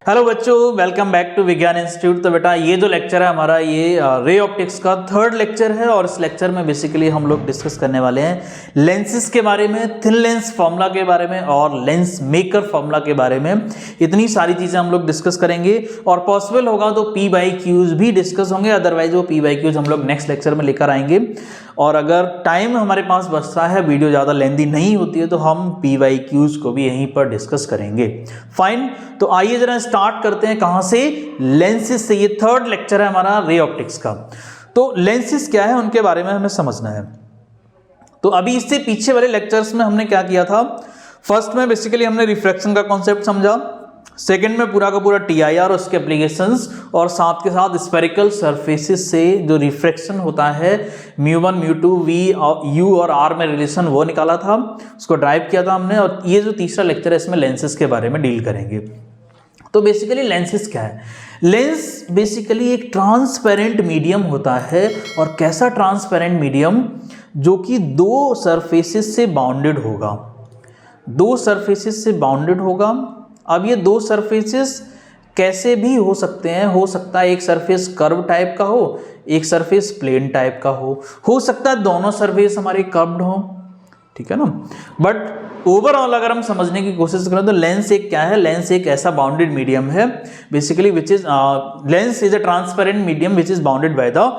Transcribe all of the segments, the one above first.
Hello बच्चों, welcome back to विज्ञान institute. तो बेटा ये जो लेक्चर है हमारा ये रे ऑप्टिक्स का थर्ड लेक्चर है और इस लेक्चर में बेसिकली हम लोग डिस्कस करने वाले हैं लेंसेज के बारे में, थिन लेंस फॉर्मूला के बारे में और लेंस मेकर फॉर्मूला के बारे में। इतनी सारी चीज़ें हम लोग डिस्कस करेंगे और पॉसिबल होगा तो पी बाई क्यूज भी डिस्कस होंगे, अदरवाइज वो पी बाई क्यूज हम लोग नेक्स्ट लेक्चर में लेकर आएंगे। और अगर टाइम हमारे पास बचता है, वीडियो ज़्यादा लेंदी नहीं होती है, तो हम पी वाई क्यूज को भी यहीं पर डिस्कस करेंगे। फाइन, तो आइए जरा स्टार्ट करते हैं कहाँ से, लेंसेज से। ये थर्ड लेक्चर है हमारा रे ऑप्टिक्स का। तो लेंसेज क्या है उनके बारे में हमें समझना है। तो अभी इससे पीछे वाले लेक्चर्स में हमने क्या किया था, फर्स्ट में बेसिकली हमने रिफ्रैक्शन का कॉन्सेप्ट समझा, सेकंड में पूरा का पूरा टीआईआर और उसके एप्लीकेशंस, और साथ के साथ स्फेरिकल सरफेसेस से जो रिफ्रैक्शन होता है μ1 μ2 v u और r में रिलेशन वो निकाला था, उसको ड्राइव किया था हमने। और ये जो तीसरा लेक्चर है इसमें लेंसेज के बारे में डील करेंगे। तो बेसिकली लेंसेज क्या है, लेंस बेसिकली एक ट्रांसपेरेंट मीडियम होता है। और कैसा ट्रांसपेरेंट मीडियम, जो कि दो सरफेसेस से बाउंडेड होगा, दो सरफेसेस से बाउंडेड होगा। अब ये दो सरफेसेस कैसे भी हो सकते हैं, हो सकता है एक सरफेस कर्व टाइप का हो, एक सरफेस प्लेन टाइप का हो सकता है दोनों सरफेस हमारे कर्व्ड हो, ठीक है ना। बट ओवरऑल अगर हम समझने की कोशिश करें तो लेंस एक क्या है, लेंस एक ऐसा बाउंडेड मीडियम है basically which is lens is a transparent medium which is bounded by the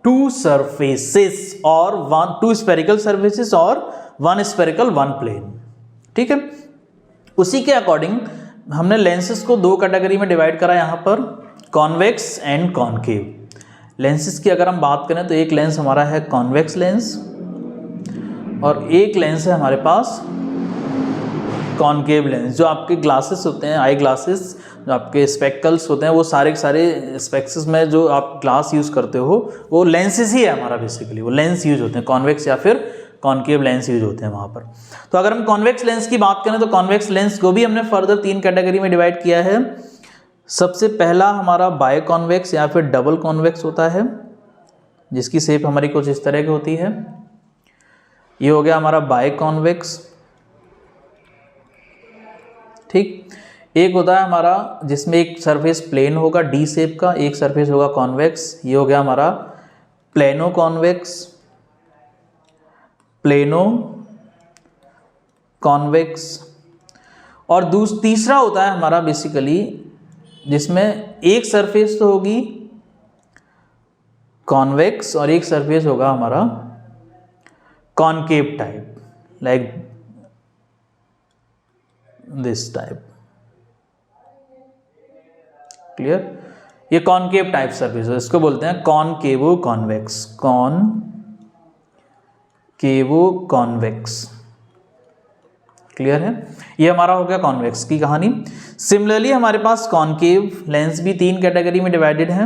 two surfaces और टू स्फेरिकल सरफेसेस और वन स्फेरिकल वन प्लेन, ठीक है। उसी के अकॉर्डिंग हमने लेंसेज को दो कैटेगरी में डिवाइड करा यहाँ पर, कॉन्वेक्स एंड कॉनकेव। लेंसेज की अगर हम बात करें तो एक लेंस हमारा है कॉन्वेक्स लेंस और एक लेंस है हमारे पास कॉनकेव लेंस। जो आपके ग्लासेस होते हैं, आई ग्लासेस, जो आपके स्पेक्कल्स होते हैं, वो सारे के सारे स्पेक्सेस में जो आप ग्लास यूज़ करते हो वो लेंसेज ही है हमारा बेसिकली, वो लेंस यूज होते हैं, कॉन्वेक्स या फिर कॉनकेव लेंस यूज होते हैं वहाँ पर। तो अगर हम कॉन्वेक्स लेंस की बात करें तो कॉन्वेक्स लेंस को भी हमने फर्दर तीन कैटेगरी में डिवाइड किया है। सबसे पहला हमारा बाय कॉन्वेक्स या फिर डबल कॉन्वेक्स होता है, जिसकी शेप हमारी कुछ इस तरह की होती है। ये हो गया हमारा बाय कॉन्वेक्स, ठीक। एक होता है हमारा जिसमें एक सरफेस प्लेन होगा डी शेप का, एक सरफेस होगा कॉन्वेक्स, ये हो गया हमारा प्लेनो कॉन्वेक्स, प्लेनो कॉन्वेक्स। और तीसरा होता है हमारा बेसिकली जिसमें एक सरफेस तो होगी कॉन्वेक्स और एक सरफेस होगा हमारा concave type, like this type, clear. ये कॉनकेव टाइप सरफेस है, इसको बोलते हैं कॉनकेवो कॉन्वेक्स, कॉनकेवो कॉन्वेक्स, क्लियर है। ये हमारा हो गया कॉन्वेक्स की कहानी। सिमिलरली हमारे पास कॉनकेव लेंस भी तीन कैटेगरी में डिवाइडेड है।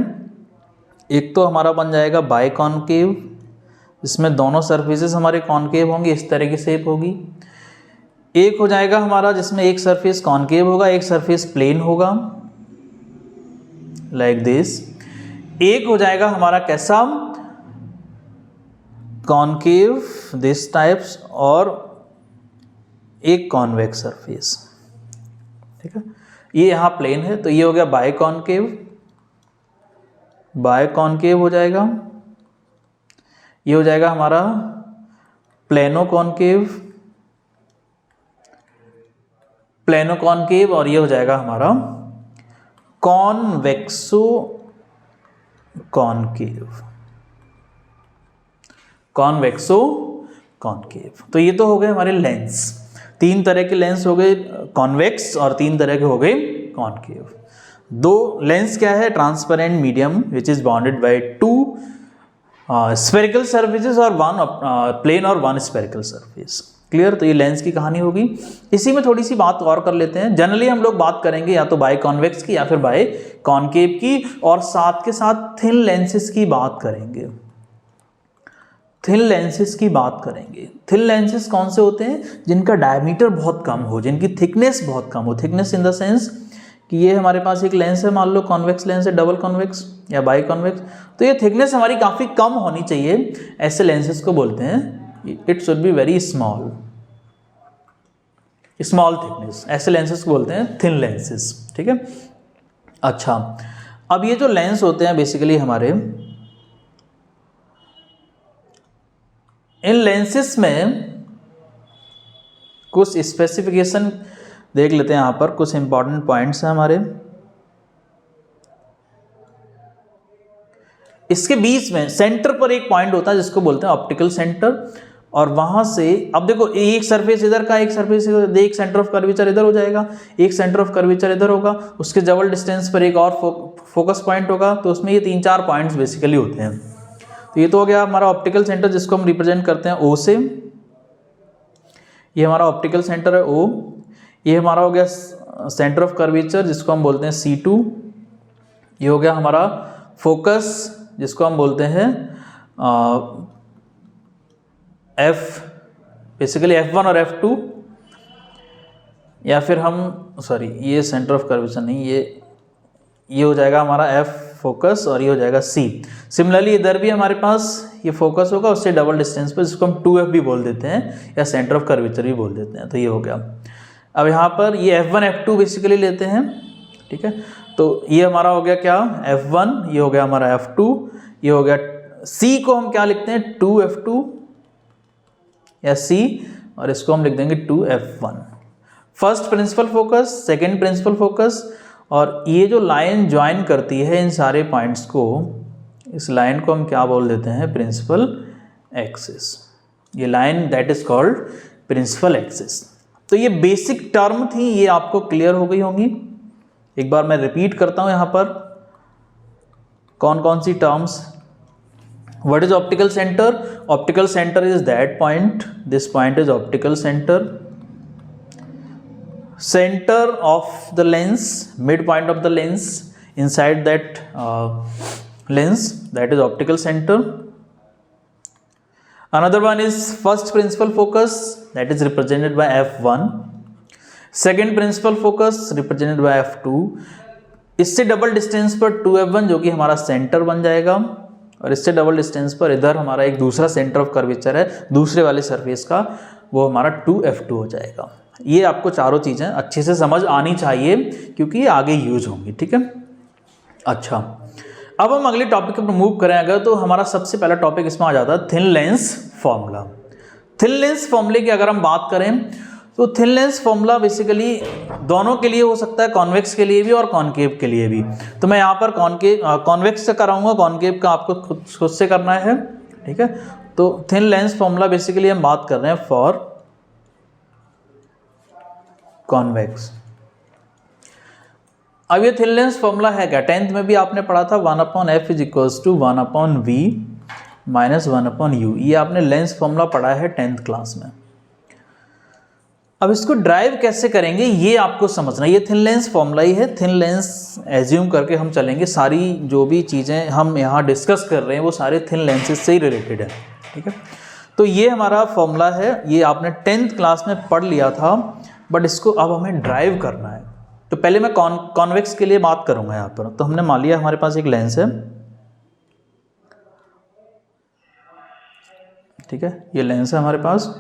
एक तो हमारा बन जाएगा बाय कॉनकेव, इसमें दोनों सरफेसेस हमारे कॉनकेव होंगे, इस तरह की शेप होगी। एक हो जाएगा हमारा जिसमें एक सरफेस कॉनकेव होगा, एक सरफेस प्लेन होगा, लाइक दिस। एक हो जाएगा हमारा कैसा, कॉनकेव दिस टाइप्स, और एक कॉन्वेक्स सरफेस, ठीक है। ये यहाँ प्लेन है तो ये हो गया बाय कॉनकेव, बाय कॉनकेव हो जाएगा। ये हो जाएगा हमारा प्लेनो कॉनकेव, प्लेनो कॉनकेव, और ये हो जाएगा हमारा कॉन्वेक्सो कॉनकेव, कॉन्वेक्सो कॉनकेव। तो ये तो हो गए हमारे लेंस, तीन तरह के लेंस हो गए कॉन्वेक्स और तीन तरह के हो गए कॉनकेव। दो लेंस क्या है, transparent medium which is bounded by two spherical surfaces और वन प्लेन और वन स्फेरिकल सरफेस, क्लियर। तो ये लेंस की कहानी होगी। इसी में थोड़ी सी बात और कर लेते हैं। जनरली हम लोग बात करेंगे या तो बाय कॉन्वेक्स की या फिर बाय कॉनकेव की, और साथ के साथ थिन लेंसेज की बात करेंगे, थिन लेंसेज की बात करेंगे। थिन लेंसेज कौन से होते हैं, जिनका डायमीटर बहुत कम हो, जिनकी थिकनेस बहुत कम हो। थिकनेस इन द सेंस कि ये हमारे पास एक लेंस है, मान लो कॉन्वेक्स लेंस है, डबल कॉन्वेक्स या बाई कॉन्वेक्स, तो ये थिकनेस हमारी काफ़ी कम होनी चाहिए। ऐसे लेंसेज को बोलते हैं it should be very small, small thickness, ऐसे लेंसेज को बोलते हैं थिन लेंसेज, ठीक है। अच्छा, अब ये जो लेंस होते हैं बेसिकली हमारे, इन लेंसेस में कुछ स्पेसिफिकेशन देख लेते हैं। यहाँ पर कुछ इंपॉर्टेंट पॉइंट्स हैं हमारे। इसके बीच में सेंटर पर एक पॉइंट होता है जिसको बोलते हैं ऑप्टिकल सेंटर, और वहां से अब देखो एक सरफेस इधर का, एक सरफेस इधर, एक सेंटर ऑफ कर्वेचर इधर हो जाएगा, एक सेंटर ऑफ कर्वेचर इधर होगा, उसके डबल डिस्टेंस पर एक और फोकस पॉइंट होगा। तो उसमें ये 3-4 पॉइंट्स बेसिकली होते हैं। तो ये तो हो गया हमारा ऑप्टिकल सेंटर जिसको हम रिप्रेजेंट करते हैं O से। ये हमारा ऑप्टिकल सेंटर है O। ये हमारा हो गया सेंटर ऑफ कर्वेचर जिसको हम बोलते हैं C2। ये हो गया हमारा फोकस जिसको हम बोलते हैं F, बेसिकली F1 और F2, या फिर हम सॉरी ये सेंटर ऑफ कर्वेचर नहीं, ये हो जाएगा हमारा F फोकस और ये हो जाएगा C। सिमिलरली इधर भी हमारे पास ये फोकस होगा, उससे डबल डिस्टेंस पर जिसको हम 2F भी बोल देते हैं या सेंटर ऑफ कर्वेचर भी बोल देते हैं। तो ये हो गया। अब यहाँ पर ये F1 F2 बेसिकली लेते हैं, ठीक है। तो ये हमारा हो गया क्या, F1, ये हो गया हमारा F2, ये हो गया C को हम क्या लिखते हैं 2F2 या C, और इसको हम लिख देंगे 2F1। First principal focus, second principal focus, और ये जो लाइन ज्वाइन करती है इन सारे पॉइंट्स को, इस लाइन को हम क्या बोल देते हैं, प्रिंसिपल एक्सिस। ये line that is called principal axis. तो ये बेसिक टर्म थी, ये आपको क्लियर हो गई होंगी। एक बार मैं रिपीट करता हूं यहां पर कौन कौन सी terms. What is optical centre? Optical centre is that point, this point is optical centre. Center of the lens, midpoint of the lens, inside that lens, that is optical center. Another one is first principal focus, that is represented by F1. Second principal focus represented by F2. इससे double distance पर 2F1 जो कि हमारा centre बन जाएगा, और इससे double distance पर इधर हमारा एक दूसरा सेंटर ऑफ कर्वेचर है दूसरे वाले सरफेस का, वो हमारा 2F2 हो जाएगा। ये आपको चारों चीज़ें अच्छे से समझ आनी चाहिए क्योंकि ये आगे यूज होंगी, ठीक है। अच्छा, अब हम अगले टॉपिक पर मूव करें अगर, तो हमारा सबसे पहला टॉपिक इसमें आ जाता है thin lens formula. Thin lens फॉर्मूले की अगर हम बात करें तो थिन लेंस फॉर्मूला बेसिकली दोनों के लिए हो सकता है, कॉन्वेक्स के लिए भी और कॉनकेव के लिए भी। तो मैं यहाँ पर कॉन्वेक्स से कराऊंगा, कॉनकेव का आपको खुद से करना है, ठीक है। तो थिन लेंस फॉर्मूला बेसिकली हम बात कर रहे हैं फॉर कॉन्वेक्स। अब ये थिन लेंस फॉर्मूला है क्या, 10th में भी आपने पढ़ा था 1/f is equals to 1/v minus 1/u। ये आपने लेंस फॉर्मूला पढ़ा है 10th क्लास में। अब इसको ड्राइव कैसे करेंगे ये आपको समझना। ये थिन लेंस फॉर्मूला ही है, थिन लेंस एज्यूम करके हम चलेंगे। सारी जो भी चीज़ें हम यहाँ डिस्कस कर रहे हैं वो सारे थिन लेंसेज से ही रिलेटेड है, ठीक है। तो ये हमारा फॉर्मूला है, ये आपने 10th क्लास में पढ़ लिया था, बट इसको अब हमें ड्राइव करना है। तो पहले मैं कॉन्वेक्स के लिए बात करूंगा यहाँ पर। तो हमने मान लिया हमारे पास एक लेंस है, ठीक है, ये लेंस है हमारे पास।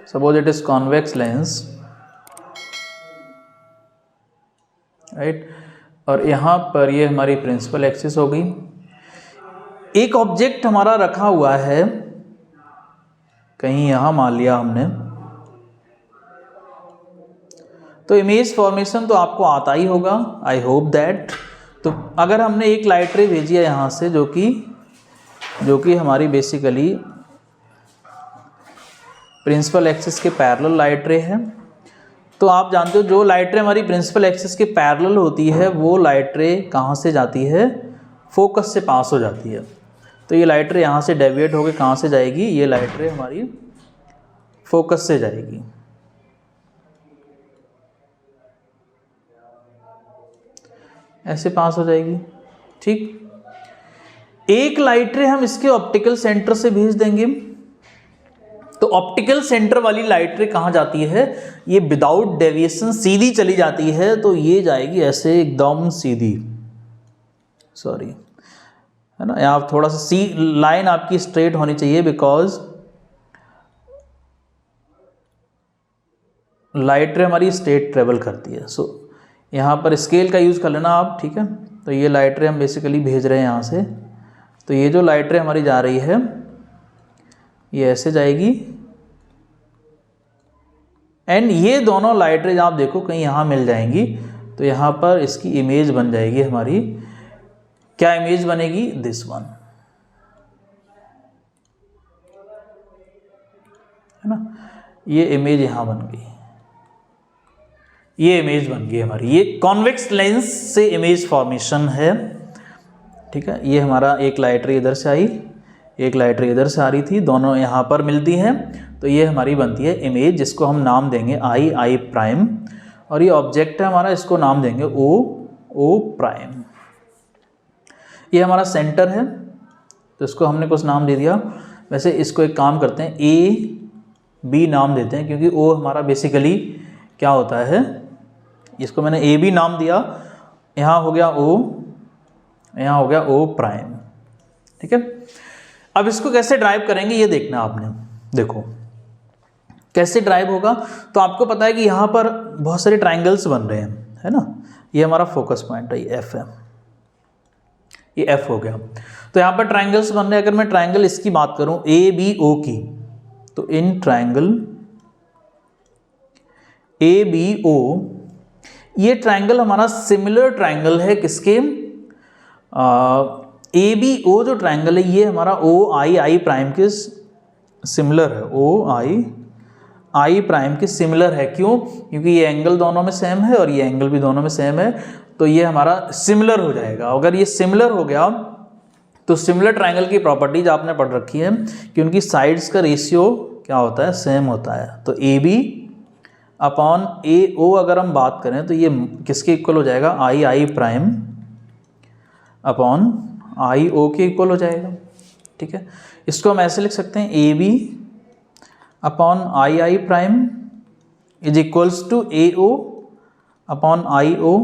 Suppose it is convex lens, right. और यहाँ पर ये हमारी प्रिंसिपल एक्सिस हो गई। एक ऑब्जेक्ट हमारा रखा हुआ है कहीं यहाँ, मान लिया हमने। तो इमेज फॉर्मेशन तो आपको आता ही होगा, आई होप दैट। तो अगर हमने एक लाइट रे भेजी है यहाँ से जो कि हमारी बेसिकली प्रिंसिपल एक्सिस के पैरेलल लाइट रे है, तो आप जानते हो जो लाइट रे हमारी प्रिंसिपल एक्सिस के पैरेलल होती है वो लाइट रे कहाँ से जाती है, फोकस से पास हो जाती है। तो ये लाइट रे यहाँ से डेविएट होकर कहाँ से जाएगी, ये लाइट रे हमारी फोकस से जाएगी। ऐसे पास हो जाएगी, ठीक। एक लाइट रे हम इसके ऑप्टिकल सेंटर से भेज देंगे। तो ऑप्टिकल सेंटर वाली लाइट रे कहाँ जाती है, ये विदाउट डेविएशन सीधी चली जाती है। तो ये जाएगी ऐसे एकदम सीधी, सॉरी है ना, यहाँ थोड़ा सा लाइन आपकी स्ट्रेट होनी चाहिए, बिकॉज लाइट रे हमारी स्टेट ट्रेवल करती है। सो यहाँ पर स्केल का यूज़ कर लेना आप, ठीक है। तो ये लाइट रे हम बेसिकली भेज रहे हैं यहाँ से, तो ये जो लाइट रे हमारी जा रही है ये ऐसे जाएगी, एंड ये दोनों लाइट रेज आप देखो कहीं यहाँ मिल जाएंगी, तो यहाँ पर इसकी इमेज बन जाएगी हमारी। क्या इमेज बनेगी? दिस वन, है ना। ये इमेज यहाँ बन गई, ये इमेज बन गई हमारी। ये कॉन्वेक्स लेंस से इमेज फॉर्मेशन है, ठीक है। ये हमारा एक लाइट रे इधर से आई, एक लाइट रे इधर से आ रही थी, दोनों यहाँ पर मिलती हैं, तो ये हमारी बनती है इमेज, जिसको हम नाम देंगे आई प्राइम, और ये ऑब्जेक्ट है हमारा, इसको नाम देंगे ओ प्राइम। ये हमारा सेंटर है, तो इसको हमने कुछ नाम दे दिया। वैसे इसको एक काम करते हैं, ए बी नाम देते हैं, क्योंकि ओ हमारा बेसिकली क्या होता है, इसको मैंने ए बी नाम दिया, यहाँ हो गया ओ, यहाँ हो गया ओ प्राइम, ठीक है। अब इसको कैसे ड्राइव करेंगे ये देखना आपने, देखो कैसे ड्राइव होगा। तो आपको पता है कि यहाँ पर बहुत सारे ट्राइंगल्स बन रहे हैं, है ना। ये हमारा फोकस पॉइंट है, ये एफ है, ये एफ हो गया। तो यहाँ पर ट्राइंगल्स बन रहे हैं। अगर मैं ट्राइंगल इसकी बात करूँ ए बी ओ की, तो in triangle A B O, ये ट्राइंगल हमारा सिमिलर ट्राइंगल है किसके, ए बी ओ जो ट्राइंगल है ये हमारा ओ आई प्राइम के सिमिलर है, ओ आई प्राइम के सिमिलर है। क्यों? क्योंकि ये एंगल दोनों में सेम है और ये एंगल भी दोनों में सेम है, तो ये हमारा सिमिलर हो जाएगा। अगर ये सिमिलर हो गया तो सिमिलर ट्राइंगल की प्रॉपर्टीज आपने पढ़ रखी है कि उनकी साइड्स का रेशियो क्या होता है, सेम होता है। तो ए बी अपॉन ए ओ अगर हम बात करें तो ये किसके इक्वल हो जाएगा, आई प्राइम अपॉन आई ओ के इक्वल हो जाएगा, ठीक है। इसको हम ऐसे लिख सकते हैं, A B upon I prime is equals to A O upon I O.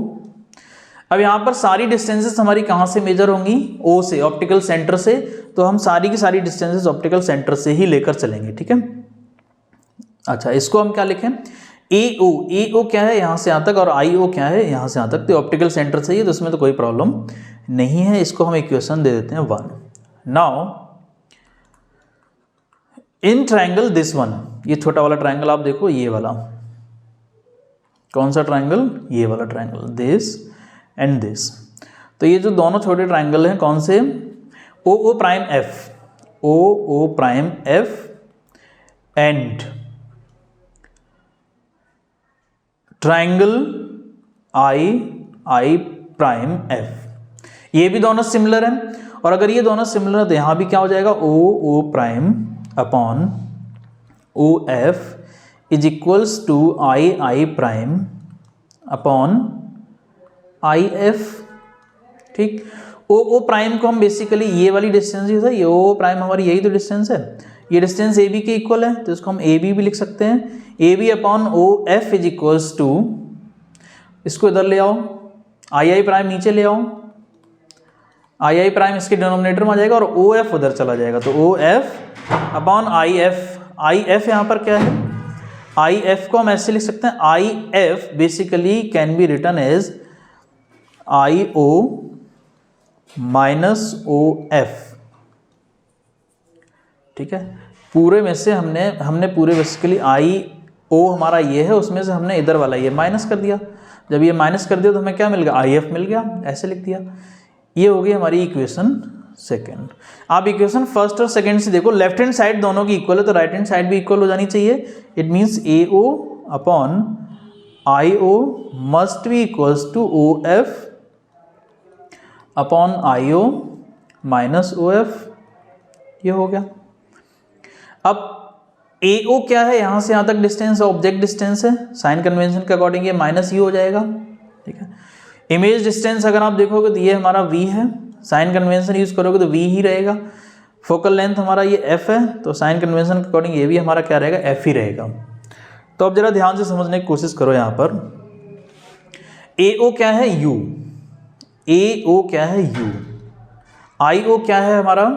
अब यहाँ पर सारी डिस्टेंसेस हमारी कहाँ से मेजर होंगी, ओ से, ऑप्टिकल सेंटर से। तो हम सारी की सारी डिस्टेंसेस ऑप्टिकल सेंटर से ही लेकर चलेंगे, ठीक है। अच्छा, इसको हम क्या लिखें, ए ओ क्या है यहाँ से यहाँ तक, और आई ओ क्या है यहाँ से यहाँ तक। तो ऑप्टिकल सेंटर से ही, तो इसमें तो कोई प्रॉब्लम नहीं है। इसको हम इक्वेशन दे देते हैं 1। Now in triangle this one, ये छोटा वाला ट्राइंगल आप देखो, ये वाला कौन सा ट्राइंगल, ये वाला ट्राइंगल, दिस एंड दिस। तो ये जो दोनों छोटे ट्राइंगल हैं कौन से, O prime F, O prime F and triangle I prime F, ये भी दोनों सिमिलर हैं। और अगर ये दोनों सिमिलर है तो यहाँ भी क्या हो जाएगा, O prime upon O F is equals to I prime upon I F, ठीक। ओ प्राइम को हम बेसिकली ये वाली डिस्टेंस ही है, ये ओ प्राइम हमारी यही तो डिस्टेंस है, ये डिस्टेंस ए बी के इक्वल है, तो इसको हम ए बी भी लिख सकते हैं। A B upon O F is equals to, इसको इधर ले आओ, आई प्राइम नीचे ले आओ, आई प्राइम इसके डिनोमिनेटर में आ जाएगा और ओ एफ उधर चला जाएगा, तो O F upon I F. I F यहाँ पर क्या है, आई एफ को हम ऐसे लिख सकते हैं, I F basically can be written as I O minus O F, ठीक है। पूरे में से हमने पूरे बेसिकली आई ओ हमारा ये है, उसमें से हमने इधर वाला ये माइनस कर दिया। जब ये माइनस कर दिया तो हमें क्या मिल गया, आई एफ मिल गया, ऐसे लिख दिया। ये हो गई हमारी इक्वेशन सेकेंड। आप इक्वेशन फर्स्ट और सेकेंड से देखो, लेफ्ट हैंड साइड दोनों की इक्वल है तो राइट हैंड साइड भी इक्वल हो जानी चाहिए। It means A O upon I O must be equals to O F upon I O minus O F, ये हो गया। अब ए ओ क्या है, यहाँ से यहाँ तक डिस्टेंस ऑब्जेक्ट डिस्टेंस है, साइन कन्वेंशन के अकॉर्डिंग ये माइनस यू हो जाएगा, ठीक है। इमेज डिस्टेंस अगर आप देखोगे तो ये हमारा v है, साइन कन्वेंशन यूज करोगे तो v ही रहेगा। फोकल लेंथ हमारा ये f है, तो साइन कन्वेंशन के अकॉर्डिंग ये भी हमारा क्या रहेगा, f ही रहेगा। तो अब जरा ध्यान से समझने की कोशिश करो, यहाँ पर AO क्या है u, AO क्या है u, IO क्या है हमारा,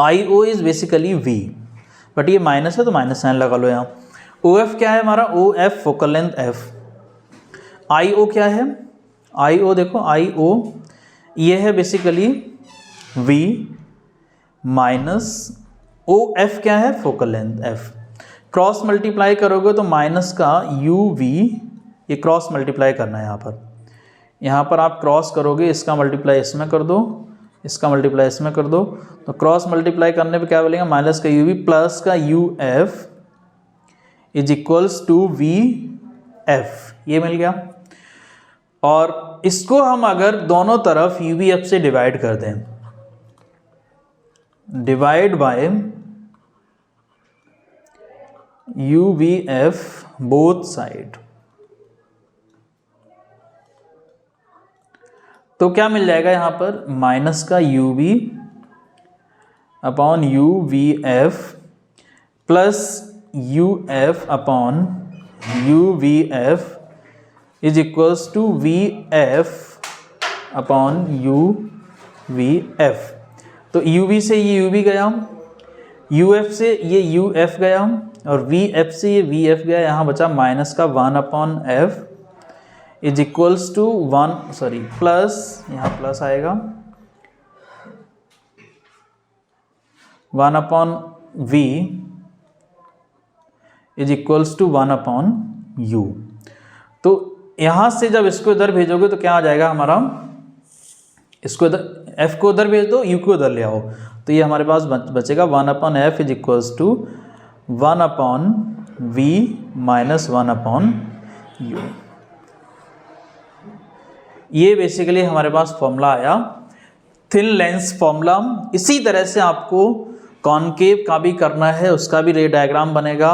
IO is basically v, but ये माइनस है तो माइनस साइन लगा लो यहाँ। ओ एफ क्या है हमारा, O F focal length F. I O क्या है, आई ओ देखो, आई ओ ये है basically V minus O F क्या है, focal length F. Cross multiply करोगे तो माइनस का यू वी, ये क्रॉस मल्टीप्लाई करना है यहाँ पर आप क्रॉस करोगे, इसका मल्टीप्लाई इसमें कर दो, इसका मल्टीप्लाई इसमें कर दो, तो क्रॉस मल्टीप्लाई करने पे क्या बोलेंगे, माइनस का यू वी प्लस का U F is equals to V F, ये मिल गया। और इसको हम अगर दोनों तरफ यू वी एफ से डिवाइड कर दें, divide by U V F both side, तो क्या मिल जाएगा यहाँ पर, माइनस का U V upon U V F plus U F upon U V F is equals to V F upon U V F. तो यू वी से ये यू वी गया, यू एफ से ये यू एफ गया, और we F से ये वी एफ गया, यहाँ बचा माइनस का 1 upon F is equals to 1 sorry plus, यहाँ प्लस आएगा 1 upon V is equals to 1 upon U. तो यहाँ से जब इसको इधर भेजोगे तो क्या आ जाएगा हमारा, इसको इधर एफ को उधर भेज दो, यू को उधर ले आओ, तो ये हमारे पास बचेगा 1 upon F is equals to 1 upon V minus 1 upon U. ये बेसिकली हमारे पास फॉर्मूला आया, थिन लेंस फॉर्मूला। इसी तरह से आपको कॉनकेव का भी करना है, उसका भी रे डायग्राम बनेगा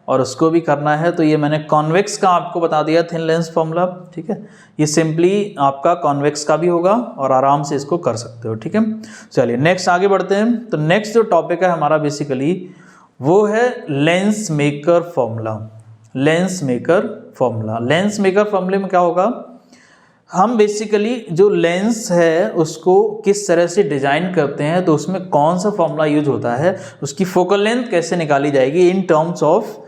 और उसको भी करना है। तो ये मैंने कॉन्वेक्स का आपको बता दिया थिन लेंस फॉर्मूला, ठीक है। ये सिंपली आपका कॉन्वेक्स का भी होगा और आराम से इसको कर सकते हो, ठीक है। चलिए नेक्स्ट आगे बढ़ते हैं। तो नेक्स्ट जो टॉपिक है हमारा बेसिकली वो है lens maker formula. Lens maker formula, lens maker फॉर्मूले में क्या होगा, हम बेसिकली जो लेंस है उसको किस तरह से डिजाइन करते हैं, तो उसमें कौन सा फॉर्मूला यूज होता है, उसकी फोकल लेंथ कैसे निकाली जाएगी in terms of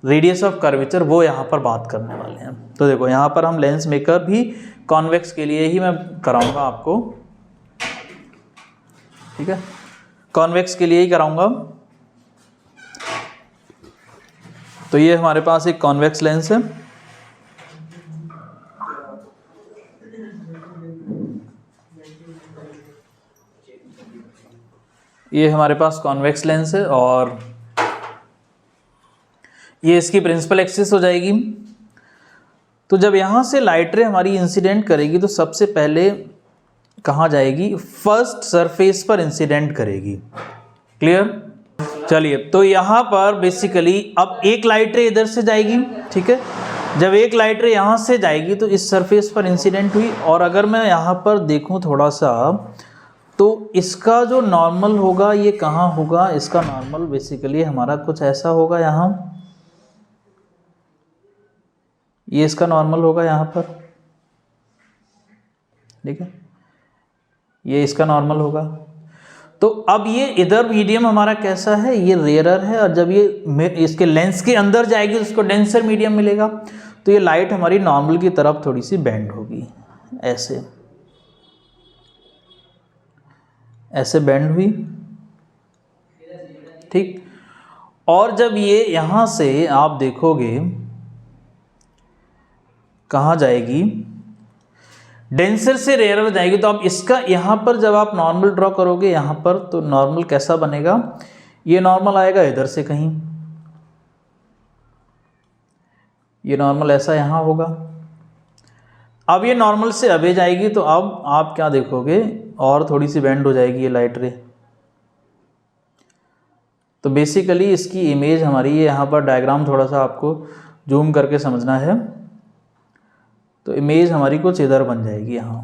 radius of curvature, वो यहाँ पर बात करने वाले हैं। तो देखो यहाँ पर हम लेंस मेकर भी कॉन्वेक्स के लिए ही मैं कराऊंगा आपको, ठीक है, कॉन्वेक्स के लिए ही कराऊंगा। तो ये हमारे पास एक कॉन्वेक्स लेंस है, ये हमारे पास कॉन्वेक्स लेंस है और ये इसकी प्रिंसिपल एक्सिस हो जाएगी। तो जब यहाँ से लाइट रे हमारी इंसिडेंट करेगी तो सबसे पहले कहाँ जाएगी, फर्स्ट सरफेस पर इंसिडेंट करेगी। क्लियर? चलिए, तो यहाँ पर बेसिकली अब एक लाइट रे इधर से जाएगी, ठीक है। जब एक लाइट रे यहाँ से जाएगी तो इस सरफेस पर इंसिडेंट हुई, और अगर मैं यहाँ पर देखूँ थोड़ा सा तो इसका जो नॉर्मल होगा ये कहाँ होगा, इसका नॉर्मल बेसिकली हमारा कुछ ऐसा होगा, यहाँ ये इसका नॉर्मल होगा यहाँ पर, ठीक है, ये इसका नॉर्मल होगा। तो अब ये इधर मीडियम हमारा कैसा है, ये रेयरर है, और जब ये इसके लेंस के अंदर जाएगी तो उसको डेंसर मीडियम मिलेगा। तो ये लाइट हमारी नॉर्मल की तरफ थोड़ी सी बेंड होगी, ऐसे ऐसे बेंड हुई, ठीक। और जब ये यहाँ से आप देखोगे कहाँ जाएगी, डेंसर से रेयरर जाएगी, तो आप इसका यहाँ पर जब आप नॉर्मल ड्रॉ करोगे यहाँ पर, तो नॉर्मल कैसा बनेगा, ये नॉर्मल आएगा इधर से कहीं, ये नॉर्मल ऐसा यहाँ होगा। अब ये नॉर्मल से अबे जाएगी तो अब आप क्या देखोगे, और थोड़ी सी बेंड हो जाएगी ये लाइट रे। तो बेसिकली इसकी इमेज हमारी, ये यहाँ पर डायग्राम थोड़ा सा आपको जूम करके समझना है, तो इमेज हमारी कुछ इधर बन जाएगी। यहाँ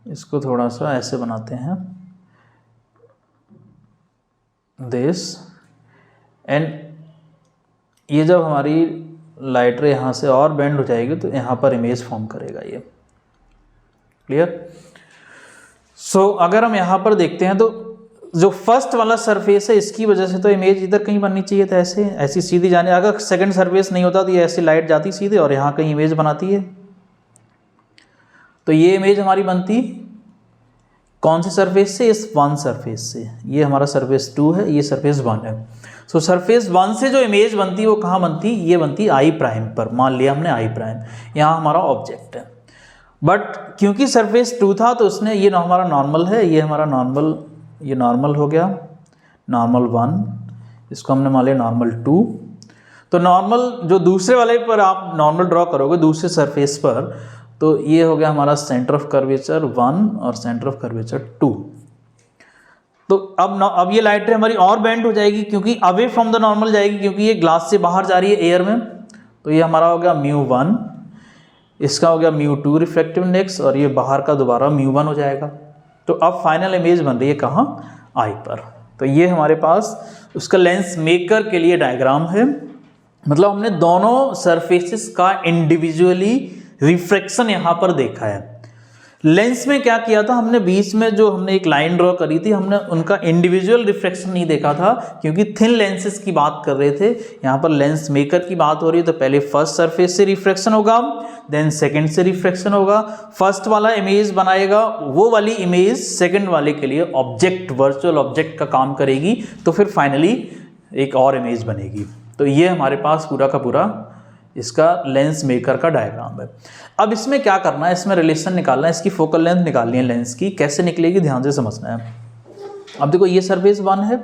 इसको थोड़ा सा ऐसे बनाते हैं, दिस, एंड ये जब हमारी लाइट रे यहाँ से और बेंड हो जाएगी तो यहाँ पर इमेज फॉर्म करेगा ये। क्लियर? सो अगर हम यहाँ पर देखते हैं तो जो फर्स्ट वाला सरफेस है इसकी वजह से तो इमेज इधर कहीं बननी चाहिए था, ऐसे ऐसी सीधी जाने, अगर सेकंड सरफेस नहीं होता तो ये ऐसी लाइट जाती सीधे और यहाँ कहीं इमेज बनाती है। तो ये इमेज हमारी बनती कौन से सरफेस से, इस वन सरफेस से। ये हमारा सरफेस 2 है, ये सरफेस 1 है। सो सरफेस 1 से जो इमेज बनती है वो कहाँ बनती, ये बनती आई प्राइम पर, मान लिया हमने आई प्राइम, यहाँ हमारा ऑब्जेक्ट है। बट क्योंकि सरफेस 2 था तो उसने, ये हमारा नॉर्मल है, ये हमारा नॉर्मल, ये नॉर्मल हो गया, नॉर्मल 1, इसको हमने मान लिया नॉर्मल 2। तो नॉर्मल जो दूसरे वाले पर आप नॉर्मल ड्रॉ करोगे दूसरे सरफेस पर, तो ये हो गया हमारा सेंटर ऑफ कर्वेचर 1 और सेंटर ऑफ कर्वेचर 2। तो अब ये लाइट रे हमारी और बेंड हो जाएगी क्योंकि अवे फ्रॉम द नॉर्मल जाएगी, क्योंकि ये ग्लास से बाहर जा रही है एयर में। तो ये हमारा हो गया μ1, इसका हो गया μ2 रिफ्लेक्टिव इंडेक्स, और ये बाहर का दोबारा μ1 हो जाएगा। तो अब फाइनल इमेज बन रही है कहाँ, आई पर। तो ये हमारे पास उसका लेंस मेकर के लिए डायग्राम है। मतलब हमने दोनों सरफेसेस का इंडिविजुअली रिफ्रैक्शन यहाँ पर देखा है। लेंस में क्या किया था हमने, बीच में जो हमने एक लाइन ड्रॉ करी थी, हमने उनका इंडिविजुअल रिफ्लेक्शन नहीं देखा था क्योंकि थिन लेंसेज की बात कर रहे थे। यहाँ पर लेंस मेकर की बात हो रही है, तो पहले फर्स्ट सरफेस से रिफ्रैक्शन होगा, देन सेकंड से रिफ्रैक्शन होगा। फर्स्ट वाला इमेज बनाएगा, वो वाली इमेज सेकंड वाले के लिए ऑब्जेक्ट, वर्चुअल ऑब्जेक्ट का काम करेगी, तो फिर फाइनली एक और इमेज बनेगी। तो ये हमारे पास पूरा का पूरा इसका लेंस मेकर का डायग्राम है। अब इसमें क्या करना है, इसमें रिलेशन निकालना है, इसकी फोकल लेंथ निकालनी है लेंस की। कैसे निकलेगी ध्यान से समझना है। अब देखो ये सरफेस 1 है,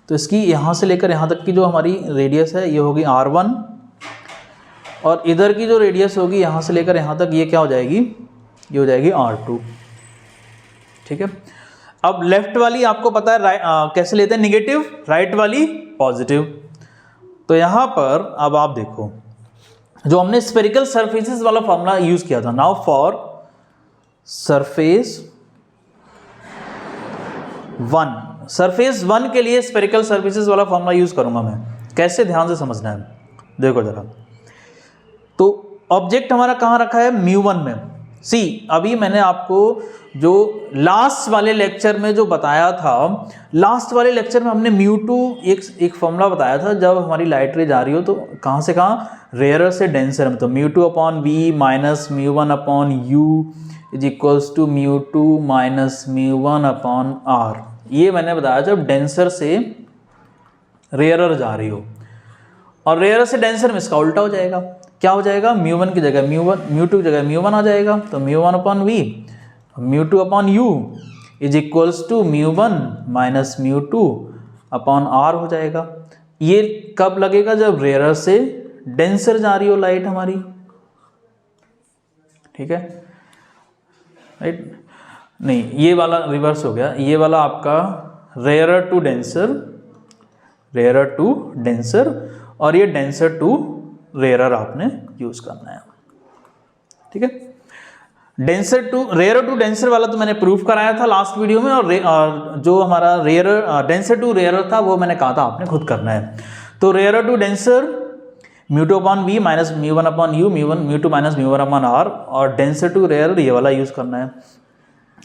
तो इसकी यहाँ से लेकर यहाँ तक की जो हमारी रेडियस है ये होगी R1, और इधर की जो रेडियस होगी यहाँ से लेकर यहाँ तक, ये क्या हो जाएगी, ये हो जाएगी R2। ठीक है। अब लेफ्ट वाली आपको पता है कैसे लेते हैं, निगेटिव, राइट वाली पॉजिटिव। तो यहाँ पर अब आप देखो जो हमने स्फेरिकल सरफेसेस वाला फॉर्मूला यूज किया था, नाउ फॉर सरफेस 1 के लिए स्फेरिकल सरफेसेस वाला फॉर्मूला यूज करूंगा मैं। कैसे, ध्यान से समझना है, देखो जरा। तो ऑब्जेक्ट हमारा कहाँ रखा है, μ1 में। सी अभी मैंने आपको जो लास्ट वाले लेक्चर में जो बताया था, लास्ट वाले लेक्चर में हमने μ2 एक फॉर्मूला बताया था, जब हमारी लाइट रे जा रही हो तो कहाँ से कहाँ, रेयर से डेंसर में। तो μ2/v minus μ1/u is equals to μ2 minus μ1/r। ये मैंने बताया जब डेंसर से रेयर जा रही हो, और रेयर से डेंसर में इसका उल्टा हो जाएगा। क्या हो जाएगा, μ1 की जगह μ2 की जगह μ1 आ जाएगा। तो μ1/v μ2/u is equals to μ1 minus μ2/r हो जाएगा। ये कब लगेगा, जब रेयर से डेंसर जा रही हो लाइट हमारी। ठीक है, राइट, नहीं ये वाला रिवर्स हो गया, ये वाला आपका रेयर टू डेंसर, और ये डेंसर टू रेयर आपने यूज करना है। ठीक है, रेयर टू डेंसर वाला तो मैंने प्रूफ कराया था लास्ट वीडियो में, और जो हमारा डेंसर टू रेयर था वो मैंने कहा था आपने खुद करना है। तो rare to denser μ2/v minus μ1/u, μ2 minus μ1/r, और डेंसर टू रेयर ये वाला यूज करना है।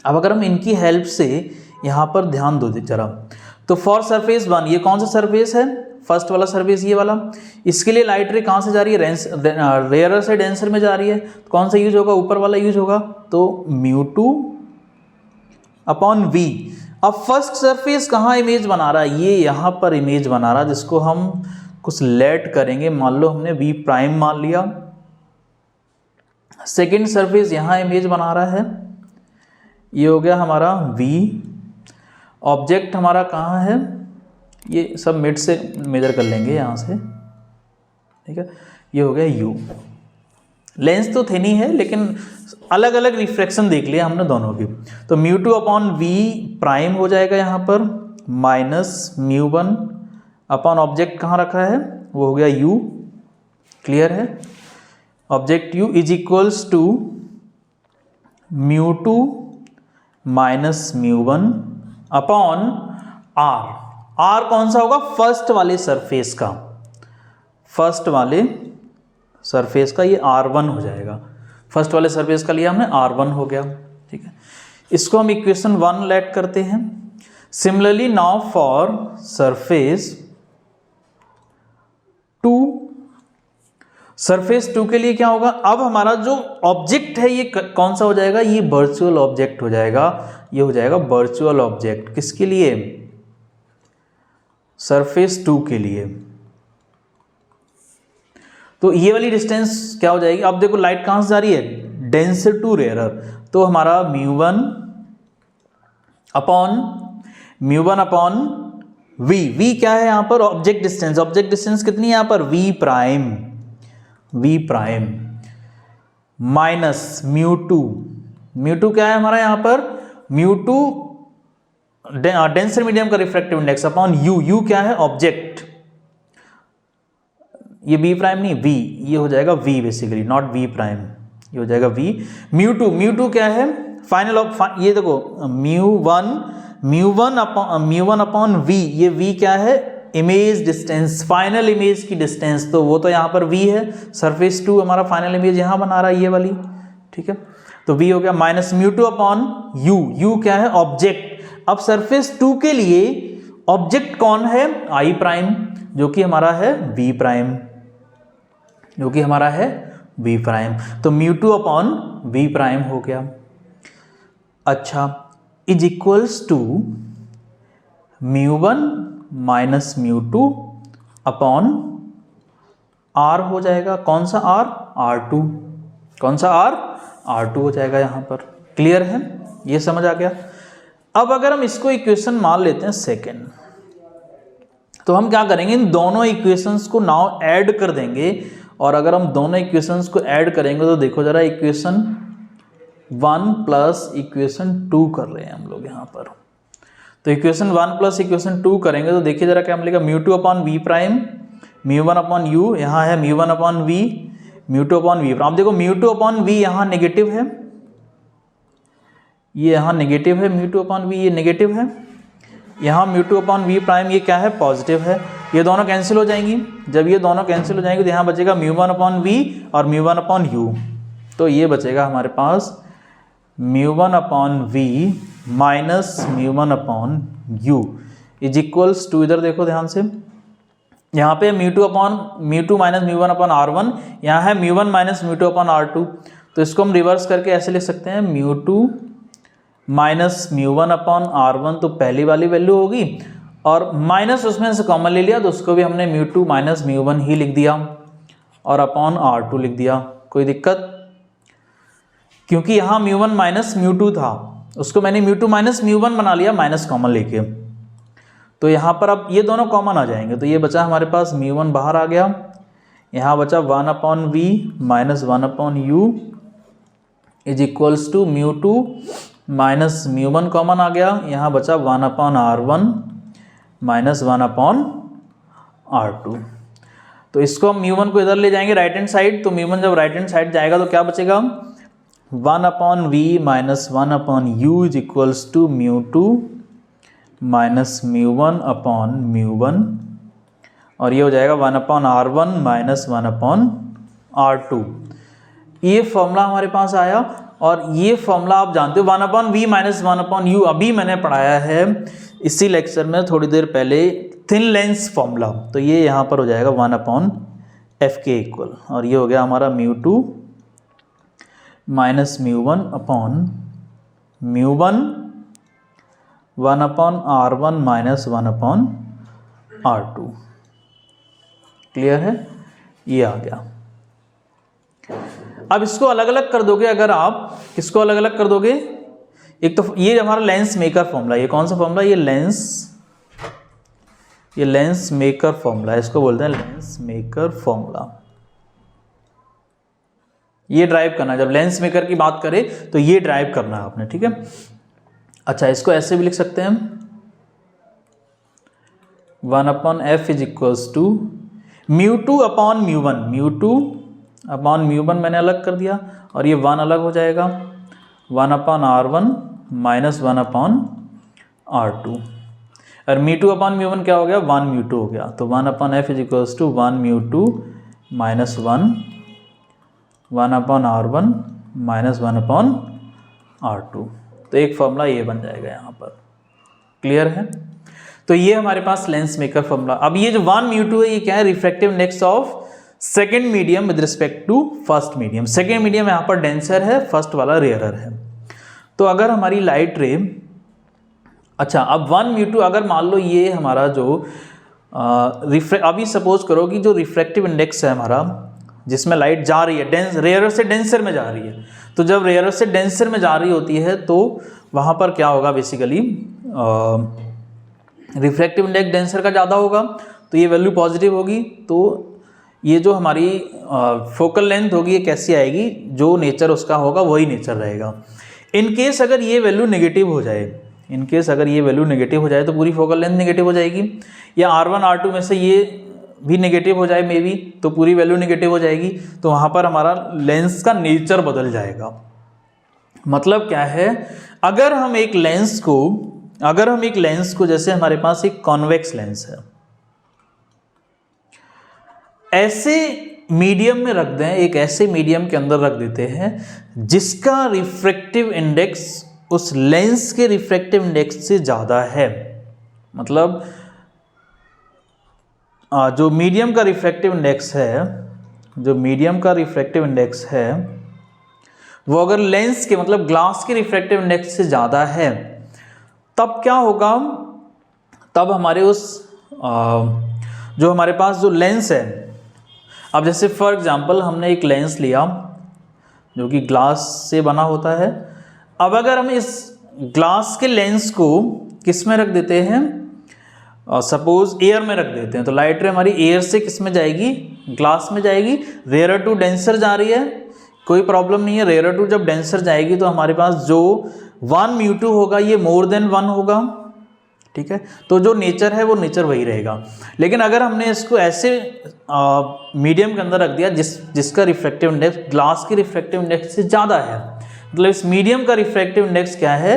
अब अगर हम इनकी हेल्प से यहाँ पर ध्यान दो जरा, तो फॉर सरफेस 1, ये कौन सा सरफेस है, फर्स्ट वाला सरफेस ये वाला, इसके लिए लाइट रे कहाँ से जा रही है, रेयर से डेंसर में जा रही है। तो कौन सा यूज होगा, ऊपर वाला यूज होगा। तो μ2/v। अब फर्स्ट सरफेस कहाँ इमेज बना रहा है, ये यहाँ पर इमेज बना रहा है, जिसको हम कुछ लेट करेंगे। मान लो हमने v प्राइम मान लिया। सेकेंड सरफेस यहाँ इमेज बना रहा है, ये हो गया हमारा v। ऑब्जेक्ट हमारा कहाँ है, ये सब मिड से मेजर कर लेंगे यहाँ से। ठीक है, ये हो गया u। लेंस तो थिन ही है, लेकिन अलग अलग रिफ्रैक्शन देख लिया हमने दोनों की। तो μ2/v प्राइम हो जाएगा यहाँ पर, माइनस μ1 अपॉन ऑब्जेक्ट कहाँ रखा है, वो हो गया u। क्लियर है, object u is equals to μ2 minus μ1 upon r। r कौन सा होगा, फर्स्ट वाले सरफेस का, फर्स्ट वाले सरफेस का ये r1 हो जाएगा। फर्स्ट वाले सरफेस का लिया हमने, r1 हो गया। ठीक है, इसको हम इक्वेशन 1 लेट करते हैं। Similarly now for surface 2, surface 2 के लिए क्या होगा, अब हमारा जो ऑब्जेक्ट है ये कौन सा हो जाएगा, ये वर्चुअल ऑब्जेक्ट हो जाएगा, ये हो जाएगा वर्चुअल ऑब्जेक्ट। किसके लिए, सरफेस 2 के लिए। तो ये वाली डिस्टेंस क्या हो जाएगी, अब देखो लाइट कहां से जा रही है, डेंसर टू रेयरर, तो हमारा म्यू1 अपॉन वी क्या है यहां पर, ऑब्जेक्ट डिस्टेंस, ऑब्जेक्ट डिस्टेंस कितनी है यहां पर, वी प्राइम माइनस म्यू2 क्या है हमारा यहां पर, म्यू2 डेंसर मीडियम का रिफ्रैक्टिव इंडेक्स अपॉन यू क्या है ऑब्जेक्ट, ये बी प्राइम नहीं वी, ये हो जाएगा V basically, not V prime, ये हो जाएगा वी। म्यू2 क्या है फाइनल, ये देखो म्यू1 अपॉन वी, ये वी क्या है इमेज डिस्टेंस, फाइनल इमेज की डिस्टेंस, तो वो तो यहाँ पर वी है, सरफेस 2 हमारा फाइनल इमेज यहाँ बना रहा है ये वाली, ठीक है। तो वी हो गया माइनस म्यू2 अपॉन यू क्या है ऑब्जेक्ट। अब सरफेस 2 के लिए ऑब्जेक्ट कौन है, आई प्राइम, जो कि हमारा है वी प्राइम, तो म्यू2 अपॉन वी प्राइम हो गया। अच्छा, is equals to mu one minus mu two upon R हो जाएगा, कौन सा आर, R2, कौन सा R2 हो जाएगा यहां पर। क्लियर है, ये समझ आ गया। अब अगर हम इसको इक्वेशन मान लेते हैं सेकेंड, तो हम क्या करेंगे, इन दोनों इक्वेशंस को नाउ ऐड कर देंगे, और अगर हम दोनों इक्वेशंस को ऐड करेंगे तो देखो जरा, इक्वेशन 1 प्लस इक्वेशन 2 कर रहे हैं हम लोग यहाँ पर। तो इक्वेशन 1 प्लस इक्वेशन 2 करेंगे तो देखिए जरा क्या मिलेगा, mu two upon V prime, mu one upon U, यहाँ है mu one upon V, mu two upon V. आप देखो म्यू2 अपॉन वी यहाँ नेगेटिव है, ये यहाँ नेगेटिव है, म्यू2 अपॉन वी ये नेगेटिव है, यहाँ म्यू2 अपॉन वी प्राइम ये क्या है पॉजिटिव है, ये दोनों कैंसिल हो जाएंगी। जब ये दोनों कैंसिल हो जाएंगे तो यहाँ बचेगा म्यू1 अपॉन वी और म्यू1 अपॉन यू, तो ये बचेगा हमारे पास mu one upon V minus mu one upon U is equals to, इधर देखो ध्यान से, यहाँ पे म्यू2 माइनस म्यू1 अपॉन R1, यहाँ है म्यू1 माइनस म्यू2 अपॉन R2, तो इसको हम रिवर्स करके ऐसे लिख सकते हैं, म्यू2 माइनस म्यू1 अपॉन R1, तो पहली वाली वैल्यू होगी, और माइनस उसमें से कॉमन ले लिया तो उसको भी हमने म्यू2 माइनस म्यू1 ही लिख दिया और अपॉन R2 लिख दिया। कोई दिक्कत, क्योंकि यहाँ म्यू1 माइनस म्यू2 था, उसको मैंने म्यू2 माइनस म्यू1 बना लिया माइनस कॉमन लेके, तो यहाँ पर अब ये दोनों कॉमन आ जाएंगे, तो ये बचा हमारे पास म्यू1 बाहर आ गया, यहाँ बचा 1 upon V minus 1 upon U is equals to mu two minus mu one common आ गया, यहाँ बचा 1 upon R1 minus 1 upon R2। तो इसको हम म्यू1 को इधर ले जाएंगे राइट हैंड साइड, तो म्यू1 जब राइट हैंड साइड जाएगा तो क्या बचेगा, 1 upon V minus 1 upon U is equals to mu two minus mu one upon mu one, और ये हो जाएगा 1 upon R1 minus 1 upon R2। ये फॉर्मूला हमारे पास आया, और ये फॉर्मूला आप जानते हो 1 upon V minus 1 upon U अभी मैंने पढ़ाया है इसी लेक्चर में थोड़ी देर पहले, थिन लेंस फॉर्मूला, तो ये यहाँ पर हो जाएगा 1 अपॉन एफ के इक्वल, और ये हो गया हमारा mu two minus mu one upon mu one 1 upon R1 minus 1 upon R2। Clear है, ये आ गया। अब इसको अलग अलग कर दोगे, अगर आप इसको अलग अलग कर दोगे, एक तो ये हमारा लेंस मेकर फॉर्मूला, ये कौन सा फॉर्मूला, ये लेंस मेकर फॉर्मूला, इसको बोलते हैं लेंस मेकर फॉर्मूला। ये ड्राइव करना है, जब लेंस मेकर की बात करें तो ये ड्राइव करना है आपने, ठीक है। अच्छा, इसको ऐसे भी लिख सकते हैं हम, 1 upon F is equals to mu two upon mu one, mu two upon mu one मैंने अलग कर दिया, और ये 1 अलग हो जाएगा, 1 upon R1 minus 1 upon R2, और म्यू2 अपॉन म्यू1 क्या हो गया, 1 म्यू2 हो गया, तो 1 upon F is equals to 1 mu two minus 1 upon R1 minus 1 upon R2। तो एक फॉर्मूला ये बन जाएगा यहाँ पर। क्लियर है? तो ये हमारे पास लेंस मेकर फॉर्मूला। अब ये जो 1 μ2 है ये क्या है? Refractive index of second medium with respect to first medium. Second medium यहाँ पर डेंसर है, फर्स्ट वाला रेयरर है। तो अगर हमारी लाइट रे, अच्छा अब 1 μ2 अगर मान लो ये हमारा जो अभी सपोज करो कि जो रिफ्रैक्टिव इंडेक्स है हमारा, जिसमें लाइट जा रही है रेयरर से डेंसर में जा रही है, तो जब रेयरर से डेंसर में जा रही होती है तो वहाँ पर क्या होगा? बेसिकली रिफ्रैक्टिव इंडेक्स डेंसर का ज़्यादा होगा, तो ये वैल्यू पॉजिटिव होगी। तो ये जो हमारी फोकल लेंथ होगी ये कैसी आएगी? जो नेचर उसका होगा वही नेचर रहेगा। इन केस अगर ये वैल्यू नेगेटिव हो जाए, इन केस अगर ये वैल्यू नेगेटिव हो जाए तो पूरी फोकल लेंथ नेगेटिव हो जाएगी, या R1 R2 में से ये भी नेगेटिव हो जाए मे बी, तो पूरी वैल्यू नेगेटिव हो जाएगी। तो वहाँ पर हमारा लेंस का नेचर बदल जाएगा। मतलब क्या है? अगर हम एक लेंस को जैसे हमारे पास एक कॉन्वेक्स लेंस है, ऐसे मीडियम में रख दें, एक ऐसे मीडियम के अंदर रख देते हैं जिसका रिफ्रैक्टिव इंडेक्स उस लेंस के रिफ्रैक्टिव इंडेक्स से ज़्यादा है। मतलब जो मीडियम का रिफ्रैक्टिव इंडेक्स है, वो अगर लेंस के मतलब ग्लास के रिफ्रैक्टिव इंडेक्स से ज़्यादा है, तब क्या होगा? तब हमारे उस जो हमारे पास जो लेंस है, अब जैसे फॉर एग्जांपल हमने एक लेंस लिया जो कि ग्लास से बना होता है। अब अगर हम इस ग्लास के लेंस को किस में रख देते हैं? सपोज एयर में रख देते हैं, तो लाइट रे हमारी एयर से किस में जाएगी? ग्लास में जाएगी। रेयर टू डेंसर जा रही है, कोई प्रॉब्लम नहीं है। रेयर टू जब डेंसर जाएगी तो हमारे पास जो 1 μ2 होगा ये मोर देन 1 होगा, ठीक है? तो जो नेचर है वो नेचर वही रहेगा। लेकिन अगर हमने इसको ऐसे मीडियम के अंदर रख दिया जिसका रिफ्रैक्टिव इंडेक्स ग्लास के रिफ्रैक्टिव इंडेक्स से ज़्यादा है, मतलब इस मीडियम का रिफ्रैक्टिव इंडेक्स क्या है?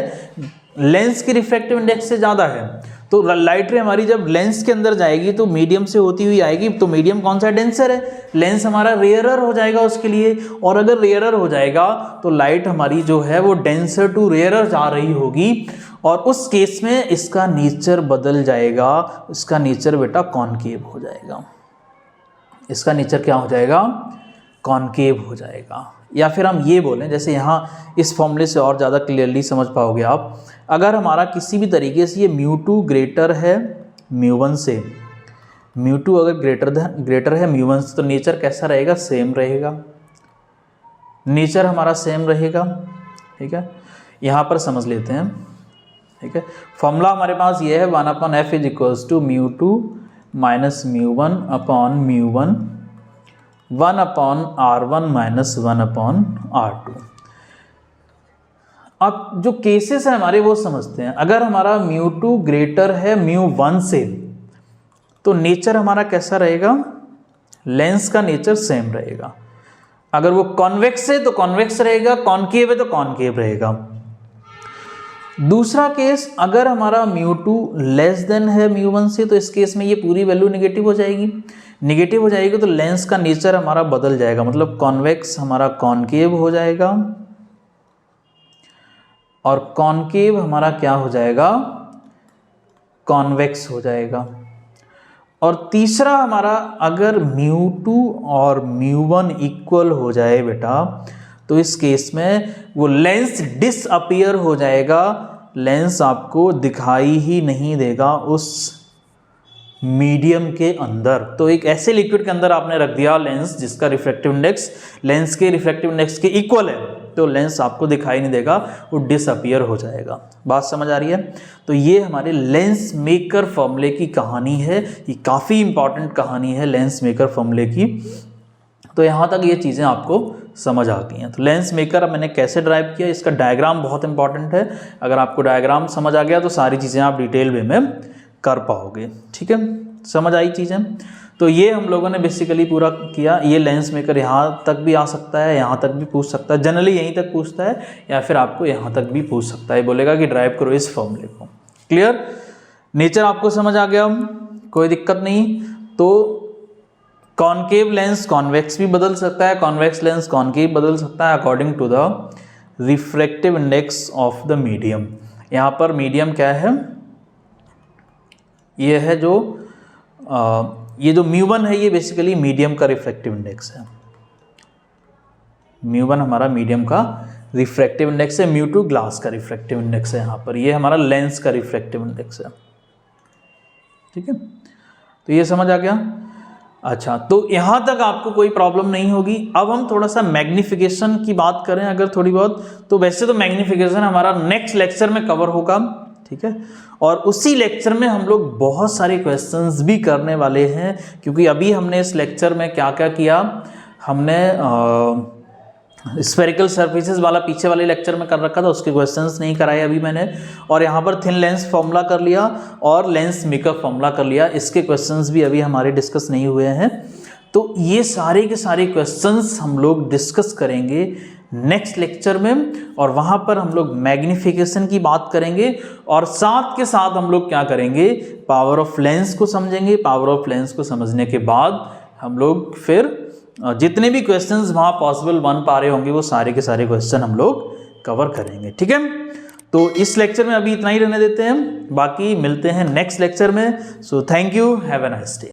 लेंस के रिफ्रैक्टिव इंडेक्स से ज़्यादा है। तो लाइट रे हमारी जब लेंस के अंदर जाएगी तो मीडियम से होती हुई आएगी, तो मीडियम कौन सा? डेंसर है। लेंस हमारा रेयरर हो जाएगा उसके लिए, और अगर रेयरर हो जाएगा तो लाइट हमारी जो है वो डेंसर टू रेयरर जा रही होगी, और उस केस में इसका नेचर बदल जाएगा। इसका नेचर बेटा कॉनकेव हो जाएगा। इसका नेचर क्या हो जाएगा? कॉनकेव हो जाएगा। या फिर हम ये बोलें, जैसे यहाँ इस फॉर्मूले से और ज़्यादा क्लियरली समझ पाओगे आप, अगर हमारा किसी भी तरीके से ये μ2 ग्रेटर है μ1 से, μ2 अगर ग्रेटर है μ1 से, तो नेचर कैसा रहेगा? सेम रहेगा। नेचर हमारा सेम रहेगा, ठीक है? यहाँ पर समझ लेते हैं, ठीक है? फॉर्मूला हमारे पास ये है 1/f = μ2 - μ1 अपॉन μ1 1/R1 - 1/R2। अब जो केसेस है हमारे वो समझते हैं। अगर हमारा μ2 ग्रेटर है μ1 से, तो नेचर हमारा कैसा रहेगा? लेंस का नेचर सेम रहेगा। अगर वो कॉन्वेक्स है तो कॉन्वेक्स रहेगा, कॉनकेव है तो कॉनकेव रहेगा। दूसरा केस, अगर हमारा μ2 लेस देन है μ1 से, तो इस केस में ये पूरी वैल्यू नेगेटिव हो जाएगी। नेगेटिव हो जाएगी तो लेंस का नेचर हमारा बदल जाएगा, मतलब कॉन्वेक्स हमारा कॉनकेव हो जाएगा, और कॉनकेव हमारा क्या हो जाएगा? कॉन्वेक्स हो जाएगा। और तीसरा हमारा, अगर μ2 और μ1 इक्वल हो जाए बेटा, तो इस केस में वो लेंस डिसअपीयर हो जाएगा। लेंस आपको दिखाई ही नहीं देगा उस मीडियम के अंदर। तो एक ऐसे लिक्विड के अंदर आपने रख दिया लेंस जिसका रिफ्रैक्टिव इंडेक्स लेंस के रिफ्रैक्टिव इंडेक्स के इक्वल है, तो लेंस आपको दिखाई नहीं देगा, वो डिसअपीयर हो जाएगा। बात समझ आ रही है? तो ये हमारे लेंस मेकर फॉर्मूले की कहानी है। ये काफ़ी इंपॉर्टेंट कहानी है लेंस मेकर फॉर्मूले की। तो यहाँ तक ये चीज़ें आपको समझ आती हैं। तो लेंस मेकर मैंने कैसे ड्राइव किया, इसका डायग्राम बहुत इंपॉर्टेंट है। अगर आपको डायग्राम समझ आ गया तो सारी चीज़ें आप डिटेल वे में कर पाओगे, ठीक है? समझ आई चीज़ें? तो ये हम लोगों ने बेसिकली पूरा किया। ये लेंस मेकर यहाँ तक भी आ सकता है, यहाँ तक भी पूछ सकता है, जनरली यहीं तक पूछता है, या फिर आपको यहाँ तक भी पूछ सकता है। बोलेगा कि ड्राइव करो इस फॉर्मूले को। क्लियर? नेचर आपको समझ आ गया, कोई दिक्कत नहीं। तो कॉनकेव लेंस कॉन्वेक्स भी बदल सकता है, कॉन्वेक्स लेंस कॉनकेव बदल सकता है according to the refractive index of the medium. यहाँ पर मीडियम क्या है? ये है जो ये जो μ1 है ये बेसिकली मीडियम का रिफ्रैक्टिव इंडेक्स है। μ1 हमारा मीडियम का रिफ्रैक्टिव इंडेक्स है, μ2 ग्लास का रिफ्रैक्टिव इंडेक्स है। यहाँ पर ये हमारा लेंस का रिफ्रैक्टिव इंडेक्स है। ठीक है, तो ये समझ आ गया। अच्छा, तो यहाँ तक आपको कोई प्रॉब्लम नहीं होगी। अब हम थोड़ा सा मैग्निफिकेशन की बात करें अगर थोड़ी बहुत, तो वैसे तो मैग्निफिकेशन हमारा नेक्स्ट लेक्चर में कवर होगा। ठीक है, और उसी लेक्चर में हम लोग बहुत सारे क्वेश्चंस भी करने वाले हैं, क्योंकि अभी हमने इस लेक्चर में क्या क्या किया, हमने स्फेरिकल सर्फेसेस वाला पीछे वाले लेक्चर में कर रखा था, उसके क्वेश्चंस नहीं कराए अभी मैंने, और यहाँ पर थिन लेंस फॉर्मूला कर लिया और लेंस मेकअप फॉर्मूला कर लिया, इसके क्वेश्चंस भी अभी हमारे डिस्कस नहीं हुए हैं। तो ये सारे के सारे क्वेश्चंस हम लोग डिस्कस करेंगे नेक्स्ट लेक्चर में, और वहाँ पर हम लोग मैग्निफिकेशन की बात करेंगे, और साथ के साथ हम लोग क्या करेंगे, पावर ऑफ लेंस को समझेंगे। पावर ऑफ लेंस को समझने के बाद हम लोग फिर जितने भी क्वेश्चंस वहाँ पॉसिबल बन पा रहे होंगे वो सारे के सारे क्वेश्चन हम लोग कवर करेंगे। ठीक है, तो इस लेक्चर में अभी इतना ही रहने देते हैं, बाकी मिलते हैं नेक्स्ट लेक्चर में। So thank you, have a nice day.